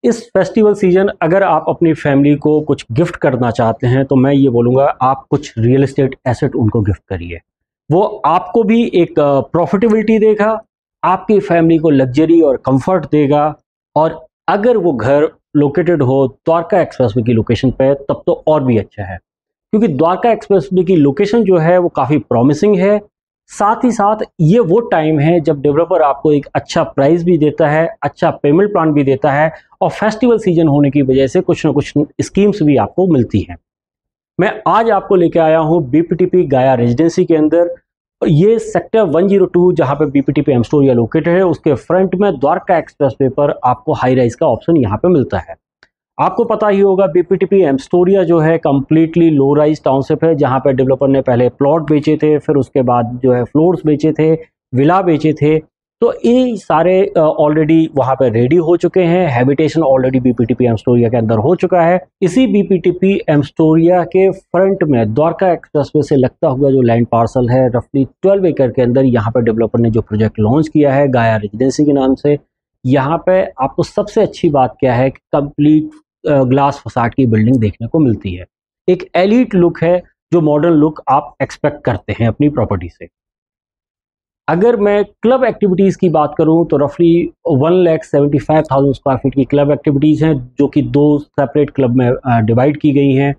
इस festival season अगर आप अपनी फैमिली को कुछ गिफ्ट करना चाहते हैं तो मैं ये बोलूँगा आप कुछ रियल एस्टेट एसेट उनको गिफ्ट करिए। वो आपको भी एक प्रॉफिटेबिलिटी देगा, आपकी फैमिली को लग्जरी और कंफर्ट देगा। और अगर वो घर लोकेटेड हो द्वारका एक्सप्रेसवे की लोकेशन पे तब तो और भी अच्छा है, क्योंकि द्वारका एक्सप्रेसवे की लोकेशन जो है वो काफ़ी प्रॉमिसिंग है। साथ ही साथ ये वो टाइम है जब डेवलपर आपको एक अच्छा प्राइस भी देता है, अच्छा पेमेंट प्लान भी देता है, और फेस्टिवल सीजन होने की वजह से कुछ ना कुछ स्कीम्स भी आपको मिलती हैं। मैं आज आपको लेके आया हूँ बीपीटीपी गाया रेजिडेंसी के अंदर। ये सेक्टर 102 जहाँ पे बीपीटीपी एमस्टोरिया लोकेटेड है, उसके फ्रंट में द्वारका एक्सप्रेसवे पर आपको हाई राइज का ऑप्शन यहाँ पे मिलता है। आपको पता ही होगा बीपीटीपी एमस्टोरिया जो है कम्प्लीटली लो राइज टाउनशिप है, जहाँ पे डेवलपर ने पहले प्लॉट बेचे थे, फिर उसके बाद जो है फ्लोर्स बेचे थे, विला बेचे थे। तो ये सारे ऑलरेडी वहाँ पे रेडी हो चुके हैं। हैबिटेशन ऑलरेडी बीपीटीपी एमस्टोरिया के अंदर हो चुका है। इसी बीपीटीपी एमस्टोरिया के फ्रंट में द्वारका एक्सप्रेसवे से लगता हुआ जो लैंड पार्सल है रफली 12 एकड़ के अंदर, यहाँ पे डेवलपर ने जो प्रोजेक्ट लॉन्च किया है गाया रेजिडेंसी के नाम से। यहाँ पे आपको सबसे अच्छी बात क्या है कि कंप्लीट ग्लास फसाड की बिल्डिंग देखने को मिलती है। एक एलीट लुक है, जो मॉडर्न लुक आप एक्सपेक्ट करते हैं अपनी प्रॉपर्टी से। अगर मैं क्लब एक्टिविटीज़ की बात करूं तो रफली 1,75,000 स्क्वायर फीट की क्लब एक्टिविटीज़ हैं, जो कि 2 सेपरेट क्लब में डिवाइड की गई हैं।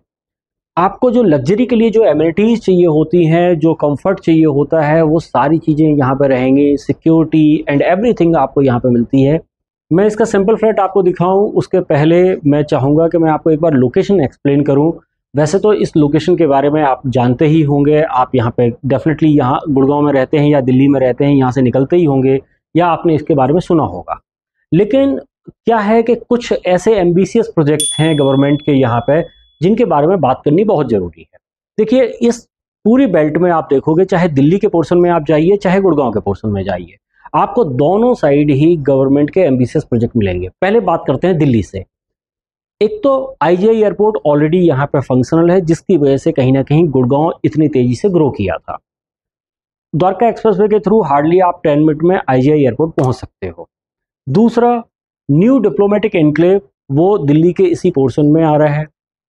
आपको जो लग्जरी के लिए जो एमिनिटीज़ चाहिए होती हैं, जो कंफर्ट चाहिए होता है, वो सारी चीज़ें यहाँ पर रहेंगी। सिक्योरिटी एंड एवरीथिंग आपको यहाँ पे मिलती है। मैं इसका सिंपल फ्लैट आपको दिखाऊं उसके पहले मैं चाहूँगा कि मैं आपको एक बार लोकेशन एक्सप्लेन करूं। वैसे तो इस लोकेशन के बारे में आप जानते ही होंगे, आप यहाँ पे डेफिनेटली यहाँ गुड़गांव में रहते हैं या दिल्ली में रहते हैं, यहाँ से निकलते ही होंगे या आपने इसके बारे में सुना होगा। लेकिन क्या है कि कुछ ऐसे एम्बिशियस प्रोजेक्ट हैं गवर्नमेंट के यहाँ पे जिनके बारे में बात करनी बहुत ज़रूरी है। देखिए, इस पूरी बेल्ट में आप देखोगे, चाहे दिल्ली के पोर्शन में आप जाइए चाहे गुड़गांव के पोर्शन में जाइए, आपको दोनों साइड ही गवर्नमेंट के एम्बिशियस प्रोजेक्ट मिलेंगे। पहले बात करते हैं दिल्ली से। एक तो आईजीआई एयरपोर्ट ऑलरेडी यहाँ पे फंक्शनल है, जिसकी वजह से कहीं ना कहीं गुड़गांव इतनी तेजी से ग्रो किया था। द्वारका एक्सप्रेसवे के थ्रू हार्डली आप 10 मिनट में आईजीआई एयरपोर्ट पहुंच सकते हो। दूसरा, न्यू डिप्लोमेटिक एनक्लेव वो दिल्ली के इसी पोर्शन में आ रहा है।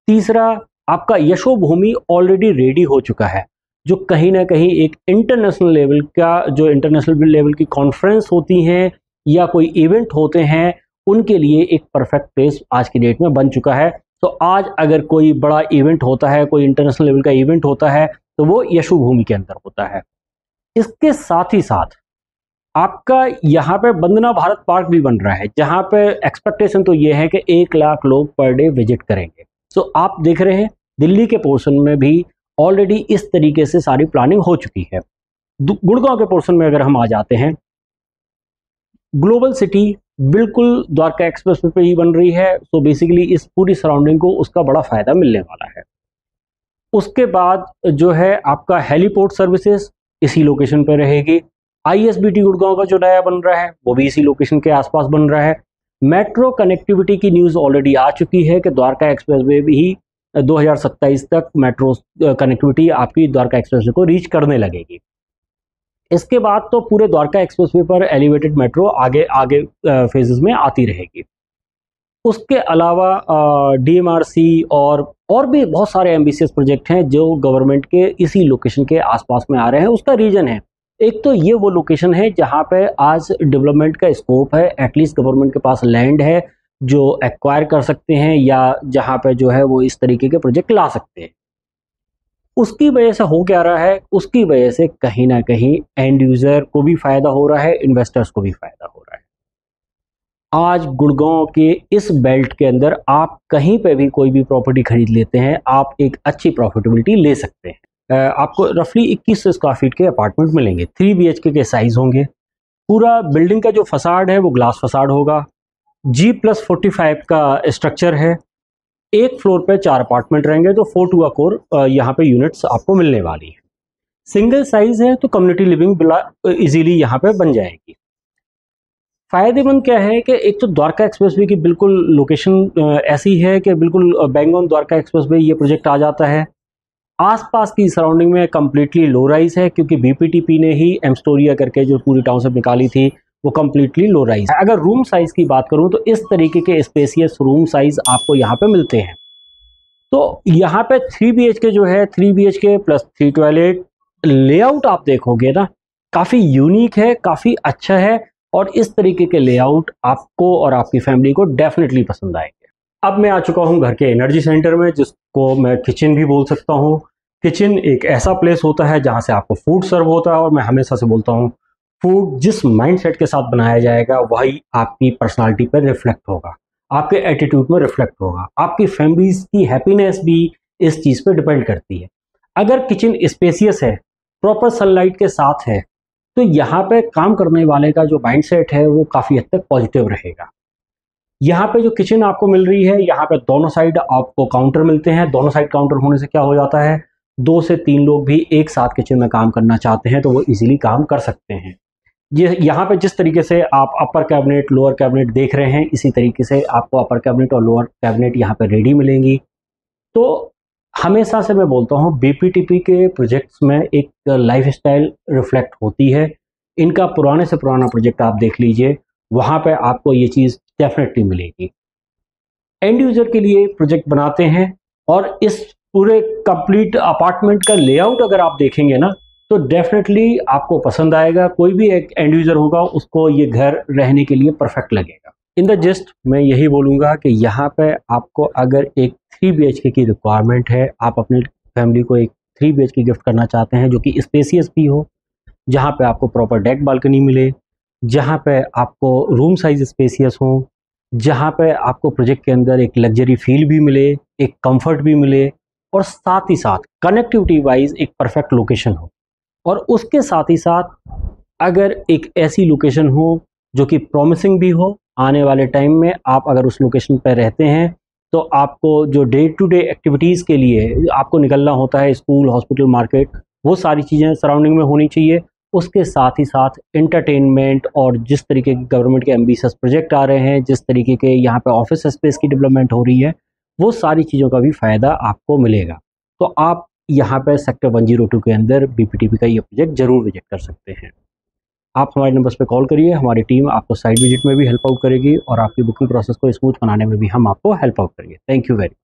तीसरा, आपका यशोभूमि ऑलरेडी रेडी हो चुका है, जो कहीं ना कहीं एक इंटरनेशनल लेवल का, जो इंटरनेशनल लेवल की कॉन्फ्रेंस होती हैं या कोई इवेंट होते हैं, उनके लिए एक परफेक्ट प्लेस आज की डेट में बन चुका है। तो आज अगर कोई बड़ा इवेंट होता है, कोई इंटरनेशनल लेवल का इवेंट होता है, तो वो यशोभूमि के अंदर होता है। इसके साथ ही साथ आपका यहाँ पे वंदना भारत पार्क भी बन रहा है, जहाँ पे एक्सपेक्टेशन तो ये है कि 1 लाख लोग पर डे विजिट करेंगे। तो आप देख रहे हैं दिल्ली के पोर्शन में भी ऑलरेडी इस तरीके से सारी प्लानिंग हो चुकी है। गुड़गांव के पोर्शन में अगर हम आ जाते हैं, ग्लोबल सिटी बिल्कुल द्वारका एक्सप्रेस पे ही बन रही है। तो बेसिकली इस पूरी सराउंडिंग को उसका बड़ा फायदा मिलने वाला है। उसके बाद जो है आपका हेलीपोर्ट सर्विसेज इसी लोकेशन पर रहेगी। आईएसबीटी गुड़गांव का जो नया बन रहा है वो भी इसी लोकेशन के आसपास बन रहा है। मेट्रो कनेक्टिविटी की न्यूज़ ऑलरेडी आ चुकी है कि द्वारका एक्सप्रेसवे भी 2027 तक मेट्रो कनेक्टिविटी आपकी द्वारका एक्सप्रेसवे को रीच करने लगेगी। इसके बाद तो पूरे द्वारका एक्सप्रेसवे पर एलिवेटेड मेट्रो आगे आगे फेजेस में आती रहेगी। उसके अलावा डीएमआरसी और भी बहुत सारे एम्बिशियस प्रोजेक्ट हैं जो गवर्नमेंट के इसी लोकेशन के आसपास में आ रहे हैं। उसका रीजन है, एक तो ये वो लोकेशन है जहाँ पे आज डेवलपमेंट का स्कोप है, एटलीस्ट गवर्नमेंट के पास लैंड है जो एक्वायर कर सकते हैं या जहाँ पे जो है वो इस तरीके के प्रोजेक्ट ला सकते हैं। उसकी वजह से हो क्या रहा है, उसकी वजह से कहीं ना कहीं एंड यूजर को भी फायदा हो रहा है, इन्वेस्टर्स को भी फायदा हो रहा है। आज गुड़गांव के इस बेल्ट के अंदर आप कहीं पे भी कोई भी प्रॉपर्टी खरीद लेते हैं, आप एक अच्छी प्रॉफिटेबिलिटी ले सकते हैं। आपको रफली 2100 स्क्वायर फीट के अपार्टमेंट मिलेंगे, 3 BHK के साइज होंगे। पूरा बिल्डिंग का जो फसाड है वो ग्लास फसाड होगा। G+45 का स्ट्रक्चर है। एक फ्लोर पे 4 अपार्टमेंट रहेंगे, तो 4 टू कोर यहाँ पे यूनिट्स आपको मिलने वाली है। सिंगल साइज है तो कम्युनिटी लिविंग इजीली यहाँ पे बन जाएगी। फायदेमंद क्या है कि एक तो द्वारका एक्सप्रेसवे की बिल्कुल लोकेशन ऐसी है कि बिल्कुल बैंग ऑन द्वारका एक्सप्रेसवे ये प्रोजेक्ट आ जाता है। आसपास की सराउंडिंग में कम्प्लीटली लो राइज है, क्योंकि बीपीटीपी ने ही एमस्टोरिया करके जो पूरी टाउनशिप निकाली थी वो कम्प्लीटली लो राइज है। अगर रूम साइज की बात करूं तो इस तरीके के स्पेसियस रूम साइज आपको यहाँ पे मिलते हैं। तो यहाँ पे 3 BHK जो है, 3 BHK प्लस 3 टॉयलेट, लेआउट आप देखोगे ना काफ़ी यूनिक है, काफ़ी अच्छा है, और इस तरीके के लेआउट आपको और आपकी फैमिली को डेफिनेटली पसंद आएंगे। अब मैं आ चुका हूँ घर के एनर्जी सेंटर में, जिसको मैं किचन भी बोल सकता हूँ। किचन एक ऐसा प्लेस होता है जहाँ से आपको फूड सर्व होता है, और मैं हमेशा से बोलता हूँ फूड जिस माइंडसेट के साथ बनाया जाएगा वही आपकी पर्सनालिटी पर रिफ्लेक्ट होगा, आपके एटीट्यूड में रिफ्लेक्ट होगा। आपकी फैमिलीज की हैप्पीनेस भी इस चीज़ पे डिपेंड करती है। अगर किचन स्पेसियस है, प्रॉपर सनलाइट के साथ है, तो यहाँ पे काम करने वाले का जो माइंडसेट है वो काफ़ी हद तक पॉजिटिव रहेगा। यहाँ पे जो किचन आपको मिल रही है, यहाँ पे दोनों साइड आपको काउंटर मिलते हैं। दोनों साइड काउंटर होने से क्या हो जाता है, 2 से 3 लोग भी एक साथ किचन में काम करना चाहते हैं तो वो इजीली काम कर सकते हैं। ये यहाँ पे जिस तरीके से आप अपर कैबिनेट लोअर कैबिनेट देख रहे हैं, इसी तरीके से आपको अपर कैबिनेट और लोअर कैबिनेट यहाँ पे रेडी मिलेंगी। तो हमेशा से मैं बोलता हूँ बीपीटीपी के प्रोजेक्ट्स में एक लाइफस्टाइल रिफ्लेक्ट होती है। इनका पुराने से पुराना प्रोजेक्ट आप देख लीजिए, वहाँ पे आपको ये चीज़ डेफिनेटली मिलेगी। एंड यूजर के लिए प्रोजेक्ट बनाते हैं, और इस पूरे कंप्लीट अपार्टमेंट का लेआउट अगर आप देखेंगे ना तो डेफिनेटली आपको पसंद आएगा। कोई भी एक एंड यूजर होगा उसको ये घर रहने के लिए परफेक्ट लगेगा। इन द जस्ट मैं यही बोलूँगा कि यहाँ पे आपको अगर एक 3 BHK की रिक्वायरमेंट है, आप अपनी फैमिली को एक 3 BHK गिफ्ट करना चाहते हैं जो कि स्पेसियस भी हो, जहाँ पे आपको प्रॉपर डेक बालकनी मिले, जहाँ पे आपको रूम साइज स्पेसियस हो, जहाँ पे आपको प्रोजेक्ट के अंदर एक लग्जरी फील भी मिले, एक कंफर्ट भी मिले, और साथ ही साथ कनेक्टिविटी वाइज एक परफेक्ट लोकेशन हो, और उसके साथ ही साथ अगर एक ऐसी लोकेशन हो जो कि प्रॉमिसिंग भी हो। आने वाले टाइम में आप अगर उस लोकेशन पर रहते हैं तो आपको जो डे टू डे एक्टिविटीज़ के लिए आपको निकलना होता है, स्कूल, हॉस्पिटल, मार्केट, वो सारी चीज़ें सराउंडिंग में होनी चाहिए। उसके साथ ही साथ एंटरटेनमेंट, और जिस तरीके के गवर्नमेंट के एम्बिशियस प्रोजेक्ट आ रहे हैं, जिस तरीके के यहाँ पे ऑफिस स्पेस की डेवलपमेंट हो रही है, वो सारी चीज़ों का भी फ़ायदा आपको मिलेगा। तो आप यहाँ पे सेक्टर 102 के अंदर बीपीटीपी का ये प्रोजेक्ट जरूर विजिट कर सकते हैं। आप हमारे नंबर्स पे कॉल करिए, हमारी टीम आपको साइट विजिट में भी हेल्प आउट करेगी, और आपकी बुकिंग प्रोसेस को स्मूथ बनाने में भी हम आपको हेल्प आउट करेंगे। Thank you very much.